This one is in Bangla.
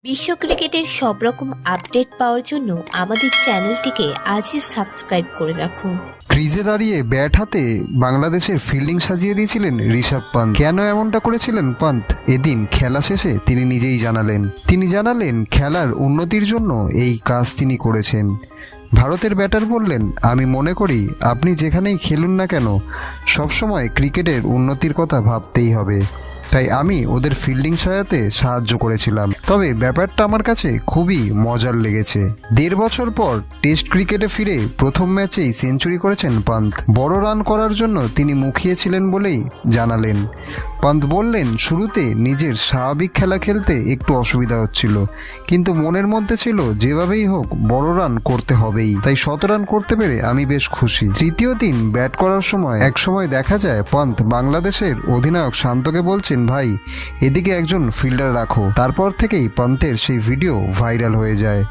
বিশ্ব ক্রিকেটের সব রকম আপডেট পাওয়ার জন্য আমাদের চ্যানেলটিকে আজই সাবস্ক্রাইব করে রাখুন। ক্রিজে দাঁড়িয়ে ব্যাট হাতে বাংলাদেশের ফিল্ডিং সাজিয়ে দিয়েছিলেন ঋষভ পান্ত। কেন এমনটা করেছিলেন পান্ত? এদিন খেলা শেষে তিনি নিজেই জানালেন খেলার উন্নতির জন্য এই কাজ তিনি করেছেন। ভারতের ব্যাটার বললেন, আমি মনে করি আপনি যেখানেই খেলুন না কেন সবসময় ক্রিকেটের উন্নতির কথা ভাবতেই হবে। তাই আমি ওদের ফিল্ডিং সাজাতে সাহায্য করেছিলাম। তবে ব্যাপারটা আমার কাছে খুবই মজার লেগেছে। 1.5 বছর পর টেস্ট ক্রিকেটে ফিরে প্রথম ম্যাচেই সেঞ্চুরি করেছেন পান্ত। বড় রান করার জন্য তিনি মুখিয়েছিলেন বলেই জানালেন। পান্ত বললেন, শুরুতে নিজের স্বাভাবিক খেলা খেলতে একটু অসুবিধা হচ্ছিল, কিন্তু মনের মধ্যে ছিল যেভাবেই হোক বড় রান করতে হবেই। তাই 100 রান করতে পেরে আমি বেশ খুশি। তৃতীয় দিন ব্যাট করার সময় একসময় দেখা যায় পান্ত বাংলাদেশের অধিনায়ক শান্তকে বলছেন, ভাই এদিকে একজন ফিল্ডার রাখো। তারপর থেকেই পান্তের সেই ভিডিও ভাইরাল হয়ে যায়।